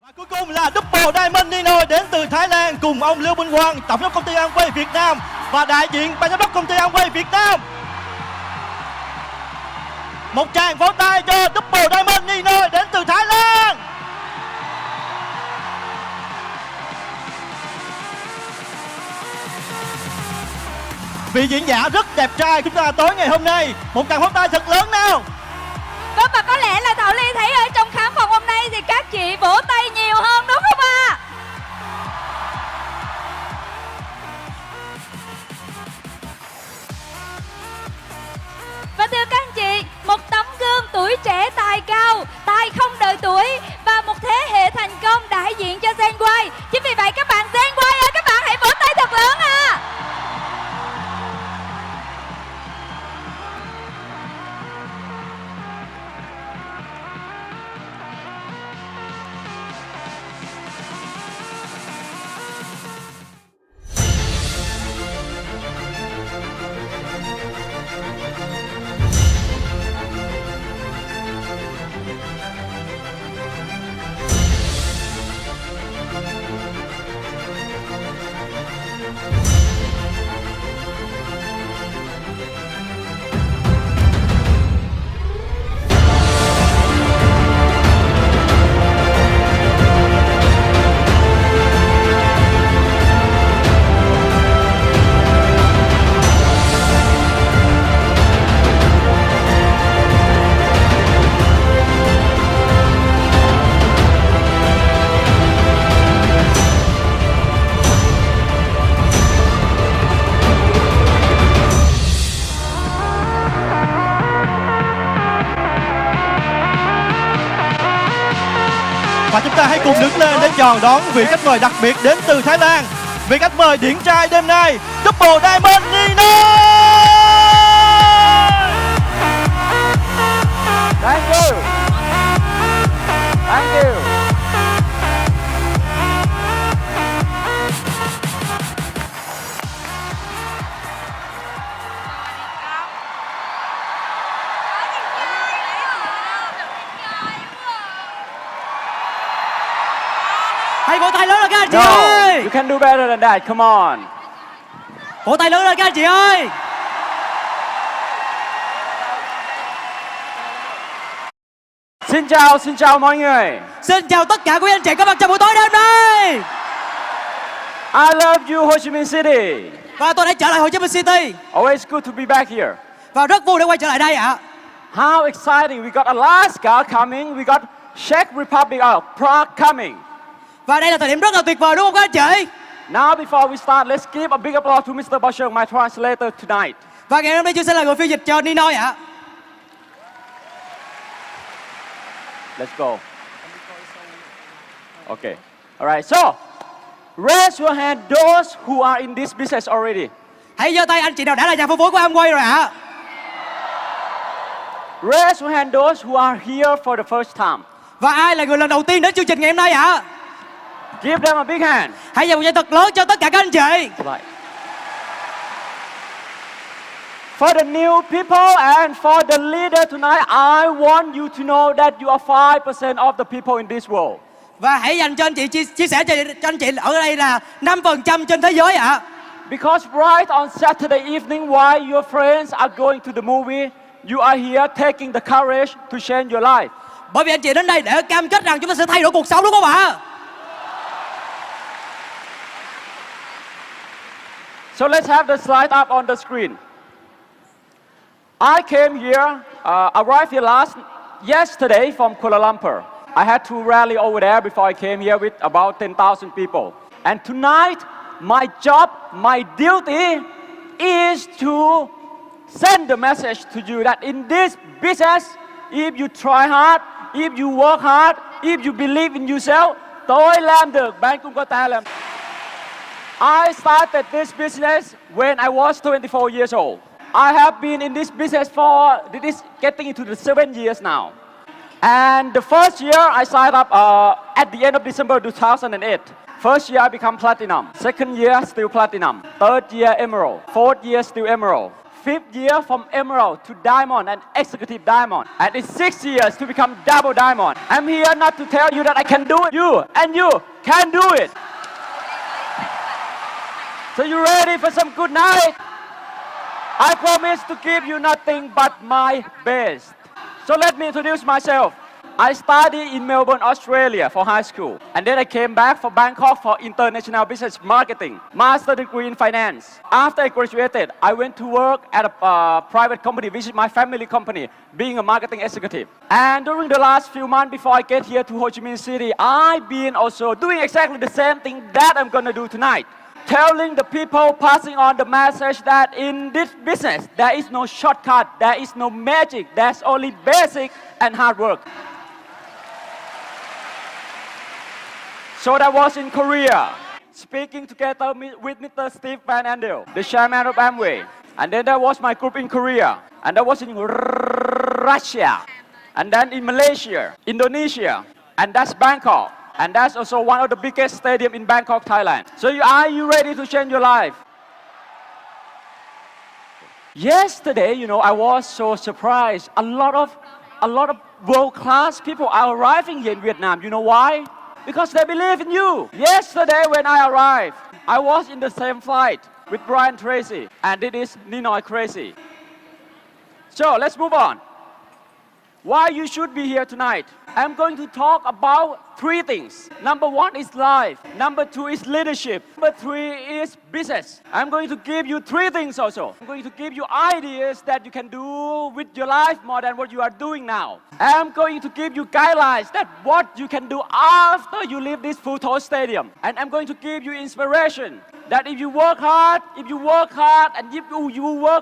Và cuối cùng là Double Diamond NINOY đến từ Thái Lan cùng ông Lưu Minh Quang, tổng giám đốc công ty Amway Việt Nam và đại diện ban giám đốc công ty Amway Việt Nam. Một tràng vỗ tay cho Double Diamond NINOY đến từ Thái Lan. Vị diễn giả rất đẹp trai chúng ta tối ngày hôm nay, một tràng vỗ tay thật lớn nào. Vâng, và có lẽ là Thảo Ly thấy ở trong khán phòng hôm nay thì các chị vỗ tay nhiều hơn đúng không ạ? Và thưa các anh chị, một tấm gương tuổi trẻ tài cao, tài không đợi tuổi và một thế hệ thành công đại diện cho Saigon. Chính vì vậy các bạn Saigon ơi, các bạn hãy vỗ tay thật lớn ạ. Và chúng ta hãy cùng đứng lên để chào đón vị khách mời đặc biệt đến từ Thái Lan. Vị khách mời điển trai đêm nay, Double Diamond NINOY. Thank you. Thank you. Hãy vỗ tay lớn lên các anh chị No, ơi. you can do better than that. Come on. Vỗ tay lớn lên các anh chị ơi. Xin chào mọi người. Xin chào tất cả quý anh chị có mặt trong buổi tối đêm nay. I love you, Ho Chi Minh City. Và tôi đã trở lại Hồ Chí Minh City. Always good to be back here. Và rất vui để quay trở lại đây ạ. How exciting. We got Alaska coming. We got Czech Republic, Prague coming. Và đây là thời điểm rất là tuyệt vời đúng không các anh chị? Now before we start, let's give a big applause to Mr. Bashir, my translator tonight. Và ngày hôm nay tôi sẽ là người phiên dịch cho NINOY ạ. Let's go. Okay. All right. So, raise your hand those who are in this business already. Hãy giơ tay anh chị nào đã là nhà phân phối của Amway rồi ạ. Raise your hand those who are here for the first time. Và ai là người lần đầu tiên đến chương trình ngày hôm nay ạ? Give them a big hand. Hãy dành một tay thật lớn cho tất cả các anh chị. Right. For the new people and for the leader tonight, I want you to know that you are 5% of the people in this world. Và hãy dành cho anh chị chia sẻ cho anh chị ở đây là 5% trên thế giới ạ. Because right on Saturday evening, while your friends are going to the movie, you are here taking the courage to change your life. Bởi vì anh chị đến đây để cam kết rằng chúng ta sẽ thay đổi cuộc sống đúng không ạ? So let's have the slide up on the screen. I came here, arrived here yesterday from Kuala Lumpur. I had to rally over there before I came here with about 10,000 people. And tonight, my job, my duty is to send the message to you that in this business, if you try hard, if you work hard, if you believe in yourself, tôi làm được, bạn cũng có thể làm. I started this business when I was 24 years old. I have been in this business for getting into the 7 years now. And the first year I signed up at the end of December 2008. First year I become platinum. Second year still platinum. Third year emerald. Fourth year still emerald. 5th year from emerald to diamond and executive diamond. And it's 6 years to become double diamond. I'm here not to tell you that I can do it. You and you can do it. So you ready for some good night? I promise to give you nothing but my best. So let me introduce myself. I studied in Melbourne, Australia for high school. And then I came back for Bangkok for international business marketing, master degree in finance. After I graduated, I went to work at a private company, which is my family company, being a marketing executive. And during the last few months before I get here to Ho Chi Minh City, I've been also doing exactly the same thing that I'm gonna do tonight. Telling the people, passing on the message that in this business, there is no shortcut, there is no magic, there's only basic and hard work. So that was in Korea, speaking together with Mr. Steve Van Andel, the chairman of Amway. And then there was my group in Korea, and that was in Russia, and then in Malaysia, Indonesia, and that's Bangkok. And that's also one of the biggest stadiums in Bangkok, Thailand. So are you ready to change your life? Yesterday, I was so surprised. A lot of world-class people are arriving here in Vietnam. You know why? Because they believe in you. Yesterday when I arrived, I was in the same flight with Brian Tracy, and it is NINOY Crazy. So let's move on. Why you should be here tonight? I'm going to talk about 3 things. Number 1 is life. Number 2 is leadership. Number 3 is business. I'm going to give you 3 things also. I'm going to give you ideas that you can do with your life more than what you are doing now. I'm going to give you guidelines that what you can do after you leave this Phu Tho Stadium. And I'm going to give you inspiration that if you work hard, and if you work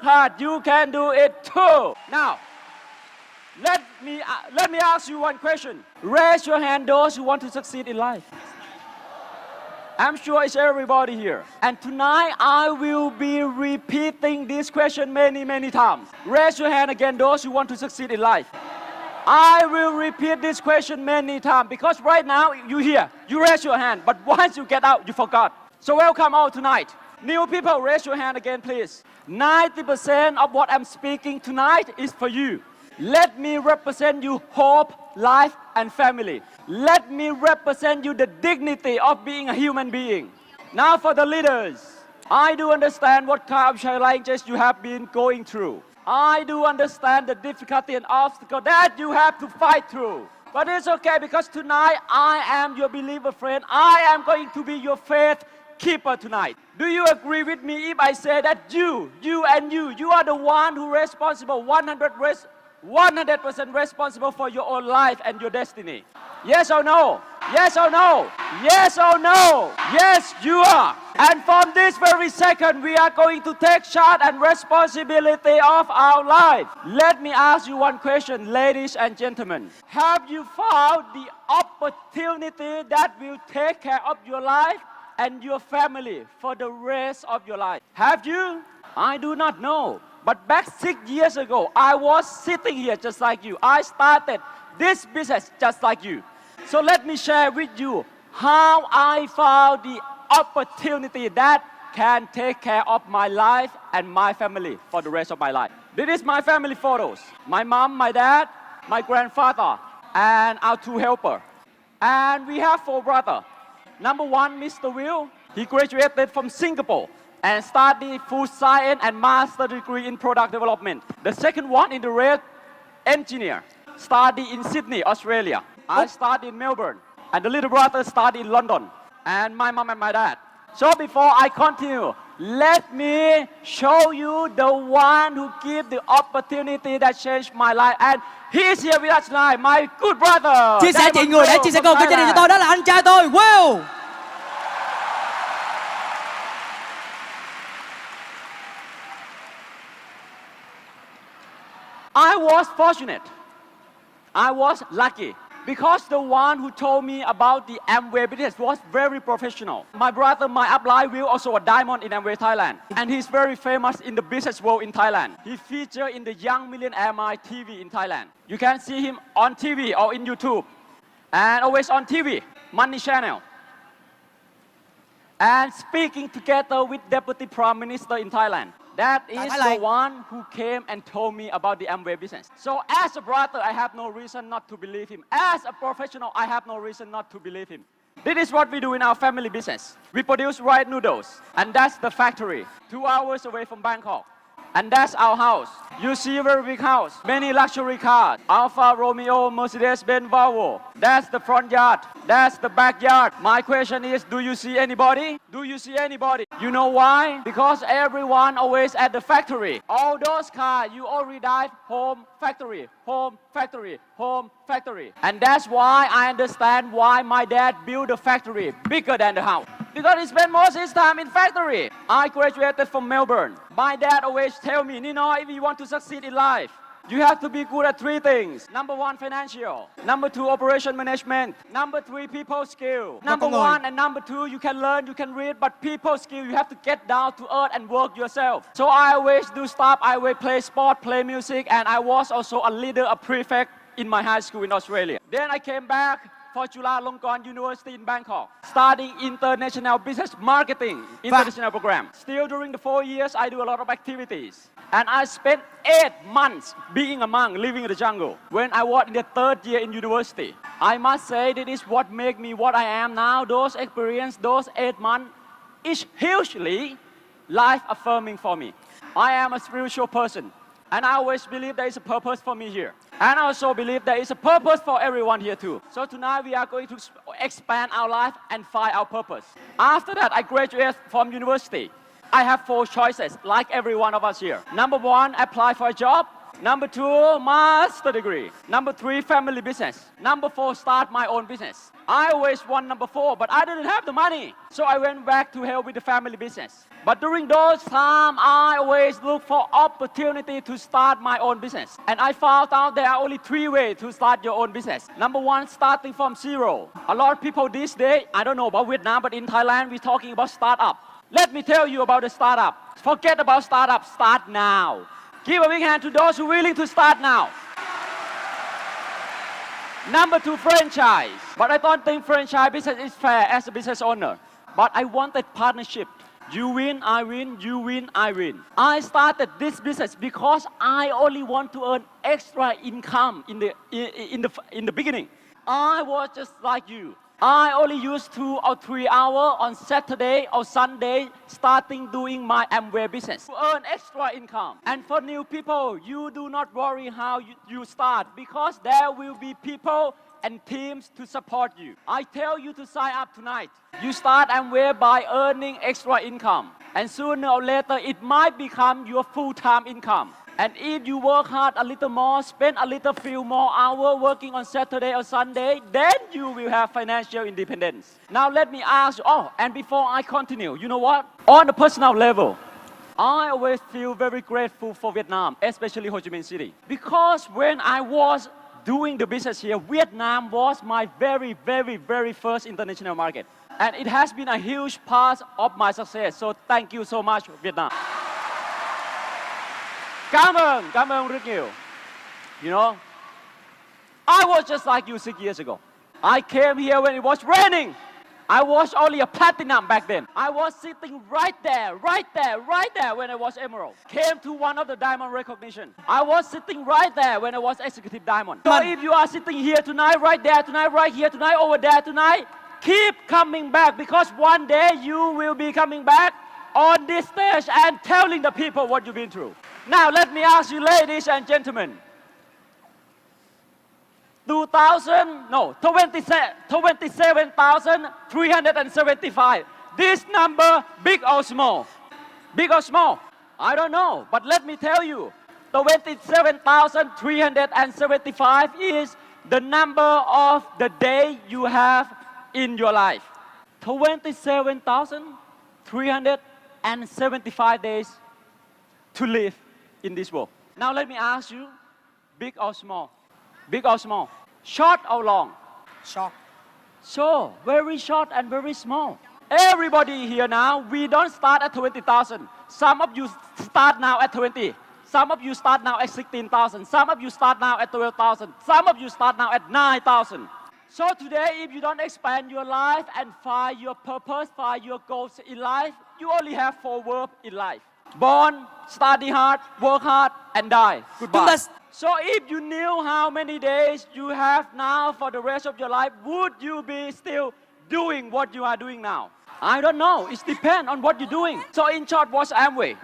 hard, you can do it too. Now, let me ask you one question. Raise your hand those who want to succeed in life. I'm sure it's everybody here. And tonight I will be repeating this question many times. Raise your hand again those who want to succeed in life. I will repeat this question many times because right now you here, you raise your hand, but once you get out, you forgot. So welcome all tonight. New people, raise your hand again, please. 90% of what I'm speaking tonight is for you. Let me represent you hope, life, and family. Let me represent you the dignity of being a human being. Now for the leaders. I do understand what kind of challenges you have been going through. I do understand the difficulty and obstacle that you have to fight through. But it's okay because tonight I am your believer friend. I am going to be your faith keeper tonight. Do you agree with me if I say that you are the one who responsible 100% responsible for your own life and your destiny? Yes or no? Yes or no? Yes or no? Yes, you are. And from this very second, we are going to take charge and responsibility of our life. Let me ask you one question, ladies and gentlemen. Have you found the opportunity that will take care of your life and your family for the rest of your life? Have you? I do not know. But back 6 years ago, I was sitting here just like you. I started this business just like you. So let me share with you how I found the opportunity that can take care of my life and my family for the rest of my life. This is my family photos. My mom, my dad, my grandfather, and our 2 helpers. And we have 4 brothers. Number 1, Mr. Will, he graduated from Singapore and studied food science and master degree in product development. The second one in the red, engineer, studied in Sydney, Australia. I studied in Melbourne, and the little brother studied in London, and my mom and my dad. So before I continue, let me show you the one who gave the opportunity that changed my life. And he is here with us tonight, my good brother. Chia sẻ chị người đã chia sẻ câu chuyện gia đình cho tôi, đó là anh trai tôi, Will. I was fortunate. I was lucky because the one who told me about the Amway business was very professional. My brother, my upline, Will, also a diamond in Amway Thailand. And he's very famous in the business world in Thailand. He featured in the Young Millionaire My TV in Thailand. You can see him on TV or in YouTube. And always on TV, Money Channel. And speaking together with Deputy Prime Minister in Thailand. That Tại is Thái the Lan. one who came and told me about the Amway business. So as a brother, I have no reason not to believe him. As a professional, I have no reason not to believe him. This is what we do in our family business. We produce rice noodles, and that's the factory, 2 hours away from Bangkok. And that's our house. You see a very big house, many luxury cars, Alfa Romeo, Mercedes-Benz, Volvo. That's the front yard. That's the backyard. My question is, do you see anybody? Do you see anybody? You know why? Because everyone always at the factory. All those cars, you already drive home, factory, home, factory, home, factory. And that's why I understand why my dad built a factory bigger than the house. Because he spent most of his time in factory. I graduated from Melbourne. My dad always tell me, NINOY, if you want to succeed in life, you have to be good at 3 things. Number 1, financial. Number 2, operation management. Number 3, people skill. Number 1 and number 2, you can learn, you can read, but people skill, you have to get down to earth and work yourself. So I always do stuff. I always play sport, play music, and I was also a leader, a prefect in my high school in Australia. Then I came back for Chulalongkorn University in Bangkok, studying international business marketing, international program. Still during the 4 years, I do a lot of activities. And I spent 8 months being a monk, living in the jungle. When I was in the 3rd year in university, I must say that is what made me what I am now. Those experience, those 8 months, is hugely life-affirming for me. I am a spiritual person. And I always believe there is a purpose for me here. And I also believe there is a purpose for everyone here too. So tonight we are going to expand our life and find our purpose. After that, I graduated from university. I have 4 choices, like every one of us here. Number 1, apply for a job. Number 2, master degree. Number 3, family business. Number 4, start my own business. I always want number 4, but I didn't have the money. So I went back to help with the family business. But during those times, I always look for opportunity to start my own business. And I found out there are only 3 ways to start your own business. Number 1, starting from zero. A lot of people these days, I don't know about Vietnam, but in Thailand, we're talking about startup. Let me tell you about the startup. Forget about startup, start now. Give a big hand to those who are willing to start now. Number 2, franchise. But I don't think franchise business is fair as a business owner. But I wanted partnership. You win, I win, you win, I win. I started this business because I only want to earn extra income in the beginning. I was just like you. I only use 2 or 3 hours on Saturday or Sunday starting doing my Amway business to earn extra income. And for new people, you do not worry how you start because there will be people and teams to support you. I tell you to sign up tonight. You start Amway by earning extra income. And sooner or later, it might become your full-time income. And if you work hard a little more, spend a little few more hours working on Saturday or Sunday, then you will have financial independence. Now let me ask you, and before I continue, you know what? On a personal level, I always feel very grateful for Vietnam, especially Ho Chi Minh City. Because when I was doing the business here, Vietnam was my very, very, very first international market. And it has been a huge part of my success. So thank you so much, Vietnam. Cảm ơn rất nhiều. You know, I was just like you 6 years ago. I came here when it was raining. I was only a platinum back then. I was sitting right there when I was emerald. Came to one of the diamond recognition. I was sitting right there when I was executive diamond. So if you are sitting here tonight, right there tonight, right here tonight, over there tonight, keep coming back because one day you will be coming back on this stage and telling the people what you've been through. Now let me ask you, ladies and gentlemen, 27,375. This number, big or small? Big or small? I don't know, but let me tell you, 27,375 is the number of the day you have in your life. 27,375 days to live in this world. Now let me ask you, big or small? Big or small? Short or long? Short. So, very short and very small. Everybody here now, we don't start at 20,000. Some of you start now at 20. Some of you start now at 16,000. Some of you start now at 12,000. Some of you start now at 9,000. So today, if you don't expand your life and find your purpose, find your goals in life, you only have 4 words in life. Born, study hard, work hard, and die. Goodbye. Chúng ta So if you knew how many days you have now for the rest of your life, would you be still doing what you are doing now? I don't know. It depends on what you're doing. So in short, what's Amway?